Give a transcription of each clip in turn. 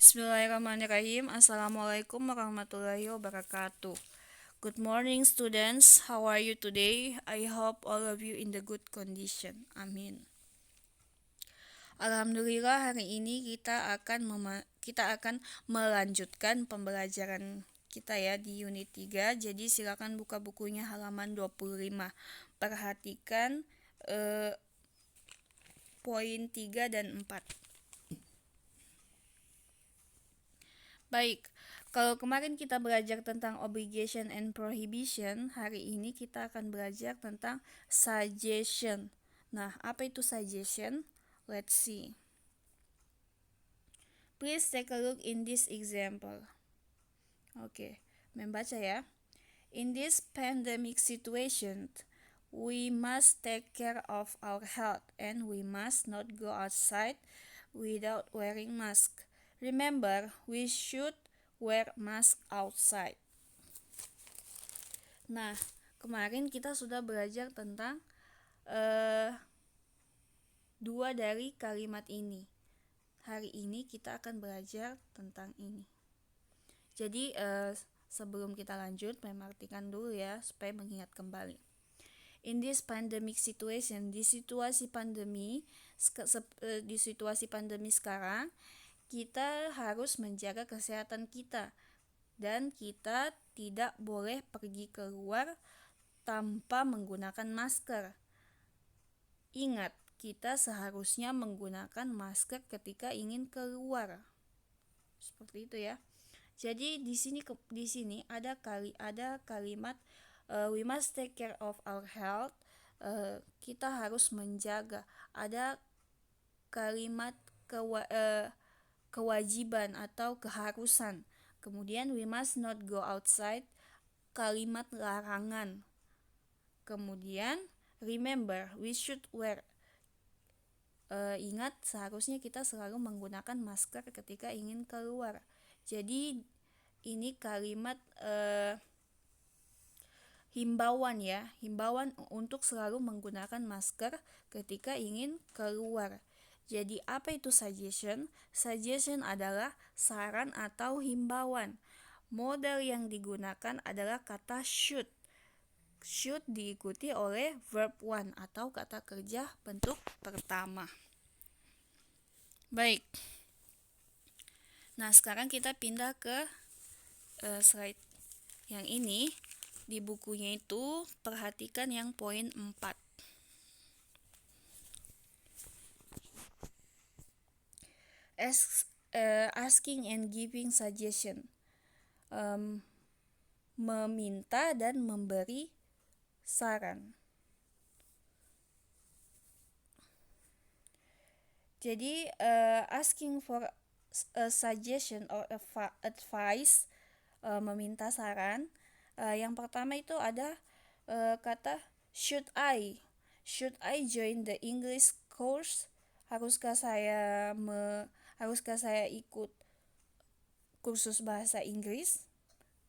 Bismillahirrahmanirrahim. Assalamualaikum warahmatullahi wabarakatuh. Good morning students. How are you today? I hope all of you in the good condition. Amin. Alhamdulillah hari ini kita akan melanjutkan pembelajaran kita ya di unit 3. Jadi silakan buka bukunya halaman 25. Perhatikan poin 3 dan 4. Baik, kalau kemarin kita belajar tentang obligation and prohibition, hari ini kita akan belajar tentang suggestion. Nah, apa itu suggestion? Let's see. Please take a look in this example. Oke, membaca ya. In this pandemic situation, we must take care of our health and we must not go outside without wearing mask. Remember, we should wear mask outside. Nah, kemarin kita sudah belajar tentang dua dari kalimat ini. Hari ini kita akan belajar tentang ini. Jadi sebelum kita lanjut, perhatikan dulu ya supaya mengingat kembali. In this pandemic situation, di situasi pandemi sekarang, kita harus menjaga kesehatan kita dan kita tidak boleh pergi keluar tanpa menggunakan masker. Ingat, kita seharusnya menggunakan masker ketika ingin keluar. Seperti itu ya. Jadi di sini ada kalimat we must take care of our health. Kita harus menjaga. Ada kalimat kewajiban atau keharusan. Kemudian we must not go outside, kalimat larangan. Kemudian remember, we should wear. Ingat, seharusnya kita selalu menggunakan masker ketika ingin keluar. Jadi ini kalimat himbauan ya, himbauan untuk selalu menggunakan masker ketika ingin keluar. Jadi apa itu suggestion? Suggestion adalah saran atau himbauan. Model yang digunakan adalah kata should. Should diikuti oleh verb one atau kata kerja bentuk pertama. Baik. Nah, sekarang kita pindah ke slide yang ini. Di bukunya itu perhatikan yang poin 4. Asking and giving suggestion. Meminta dan memberi saran. Jadi asking for a suggestion or advice, meminta saran. Yang pertama itu ada kata should I join the English course? Haruskah saya ikut kursus bahasa Inggris?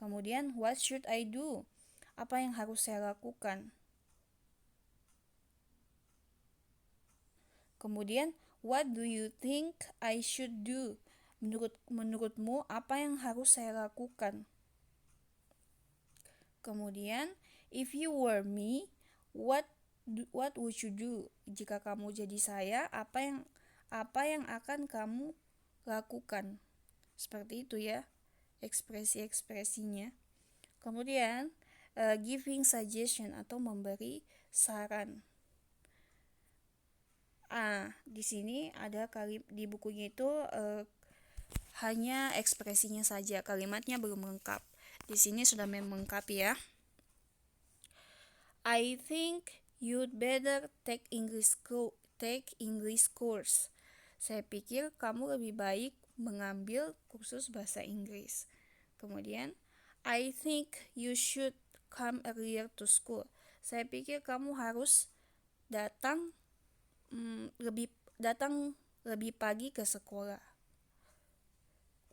Kemudian what should I do? Apa yang harus saya lakukan? Kemudian what do you think I should do? Menurutmu apa yang harus saya lakukan? Kemudian if you were me, what would you do? Jika kamu jadi saya, apa yang akan kamu lakukan? Seperti itu ya, ekspresi-ekspresinya. Kemudian giving suggestion atau memberi saran. Di sini ada di bukunya itu hanya ekspresinya saja, kalimatnya belum lengkap. Di sini sudah melengkapi ya. I think you'd better take English course. Saya pikir kamu lebih baik mengambil kursus bahasa Inggris. Kemudian, I think you should come earlier to school. Saya pikir kamu harus datang lebih pagi ke sekolah.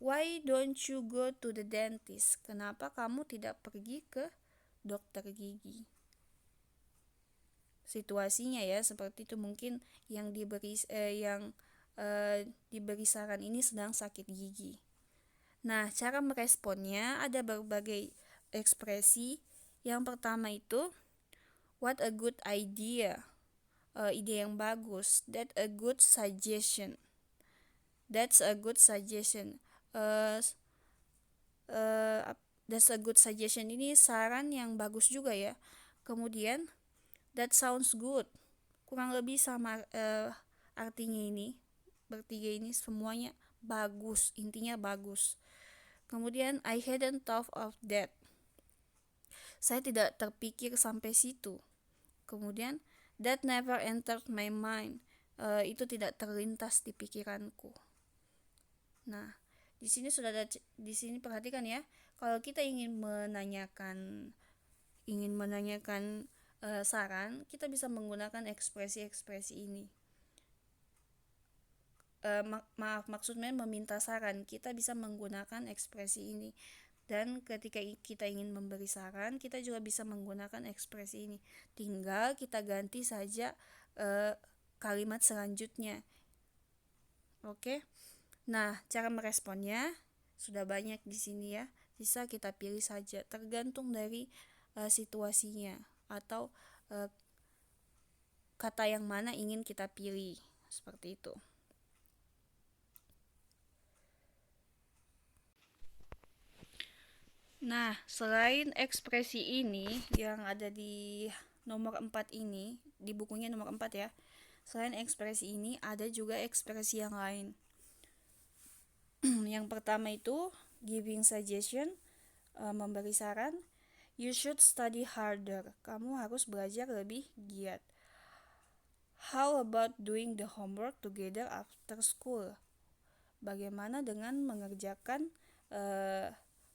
Why don't you go to the dentist? Kenapa kamu tidak pergi ke dokter gigi? Situasinya ya seperti itu, mungkin yang diberi saran ini sedang sakit gigi. Nah, cara meresponnya ada berbagai ekspresi. Yang pertama itu, what a good idea. Ide yang bagus. That's a good suggestion. That's a good suggestion. Uh, that's a good suggestion ini saran yang bagus juga ya. Kemudian, that sounds good. Kurang lebih sama artinya ini. Bertiga ini semuanya bagus, intinya bagus. Kemudian, I hadn't thought of that. Saya tidak terpikir sampai situ. Kemudian, that never entered my mind. Itu tidak terlintas di pikiranku. Nah, di sini sudah ada, di sini perhatikan ya. Kalau kita ingin menanyakan saran, kita bisa menggunakan ekspresi-ekspresi ini. Maksudnya meminta saran, kita bisa menggunakan ekspresi ini. Dan ketika kita ingin memberi saran, kita juga bisa menggunakan ekspresi ini. Tinggal kita ganti saja kalimat selanjutnya. Oke. Nah, cara meresponnya sudah banyak di sini ya. Bisa kita pilih saja, tergantung dari situasinya atau kata yang mana ingin kita pilih. Seperti itu. Nah, selain ekspresi ini yang ada di nomor 4 ini, di bukunya nomor 4 ya. Selain ekspresi ini, ada juga ekspresi yang lain. Yang pertama itu, giving suggestion, memberi saran. You should study harder. Kamu harus belajar lebih giat. How about doing the homework together after school? Bagaimana dengan mengerjakan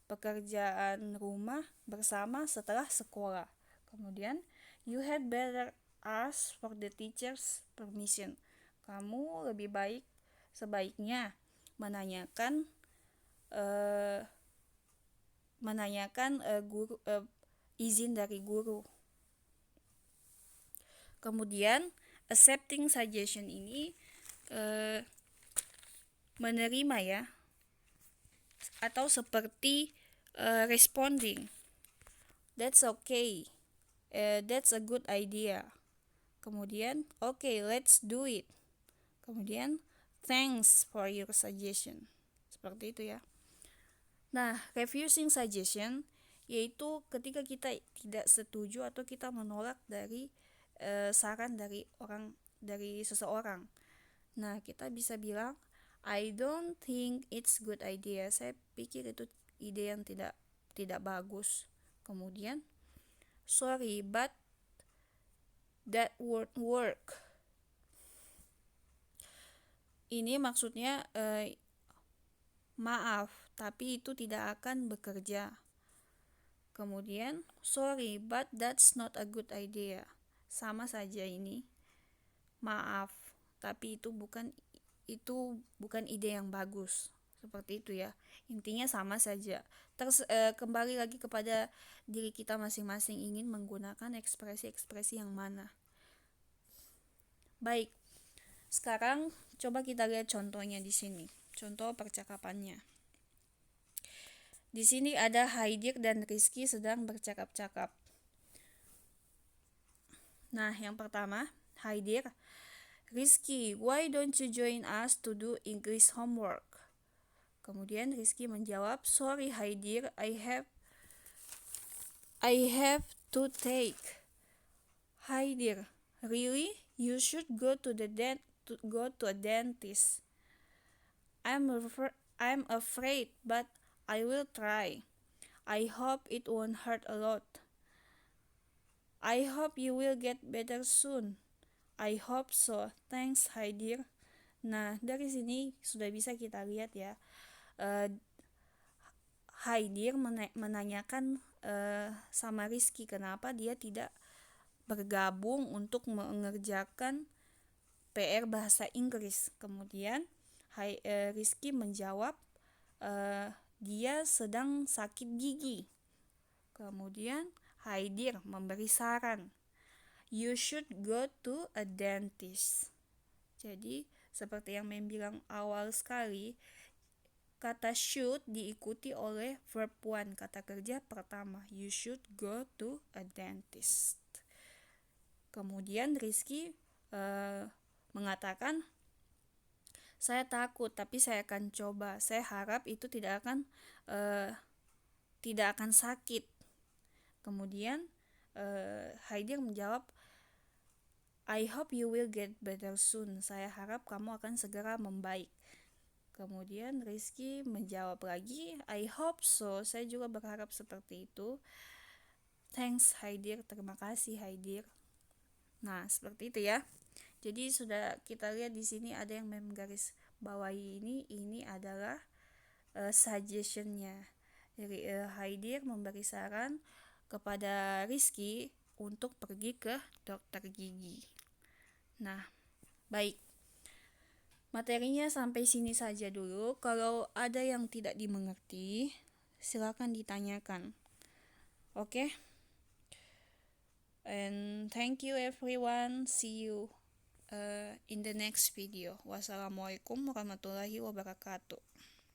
pekerjaan rumah bersama setelah sekolah. Kemudian, you had better ask for the teacher's permission. Kamu lebih baik sebaiknya menanyakan izin dari guru. Kemudian, accepting suggestion ini menerima ya, atau seperti responding. That's okay. That's a good idea. Kemudian, okay, let's do it. Kemudian, thanks for your suggestion. Seperti itu ya. Nah, refusing suggestion yaitu ketika kita tidak setuju atau kita menolak dari saran dari seseorang. Nah, kita bisa bilang, I don't think it's good idea. Saya pikir itu ide yang tidak bagus. Kemudian, sorry, but that won't work. Ini maksudnya maaf, tapi itu tidak akan bekerja. Kemudian, sorry, but that's not a good idea. Sama saja ini. Maaf, tapi itu bukan ide yang bagus. Seperti itu ya. Intinya sama saja. Kembali lagi kepada diri kita masing-masing ingin menggunakan ekspresi-ekspresi yang mana. Baik. Sekarang coba kita lihat contohnya di sini. Contoh percakapannya. Di sini ada Haidir dan Rizky sedang bercakap-cakap. Nah, yang pertama, Haidir, Rizky, why don't you join us to do English homework? Kemudian Rizky menjawab, sorry Haidir, I have to take. Haidir, really? You should go to a dentist. I'm afraid, but I will try. I hope it won't hurt a lot. I hope you will get better soon. I hope so. Thanks, Haidir. Nah, dari sini sudah bisa kita lihat ya. Haidir menanyakan sama Rizky kenapa dia tidak bergabung untuk mengerjakan PR bahasa Inggris. Kemudian Rizky menjawab dia sedang sakit gigi. Kemudian Haidir memberi saran, you should go to a dentist. Jadi seperti yang Mem bilang awal sekali, kata should diikuti oleh verb one, kata kerja pertama. You should go to a dentist. Kemudian Rizky mengatakan, saya takut tapi saya akan coba. Saya harap itu tidak akan sakit. Kemudian Haidir menjawab, I hope you will get better soon. Saya harap kamu akan segera membaik. Kemudian Rizky menjawab lagi, I hope so. Saya juga berharap seperti itu. Thanks Haidir, terima kasih Haidir. Nah, seperti itu ya. Jadi sudah kita lihat di sini ada yang menggaris bawahi ini adalah suggestionnya. Jadi Haidir memberi saran kepada Rizky untuk pergi ke dokter gigi. Nah, baik. Materinya sampai sini saja dulu. Kalau ada yang tidak dimengerti, silakan ditanyakan. Oke? And thank you everyone. See you in the next video. Wassalamualaikum warahmatullahi wabarakatuh.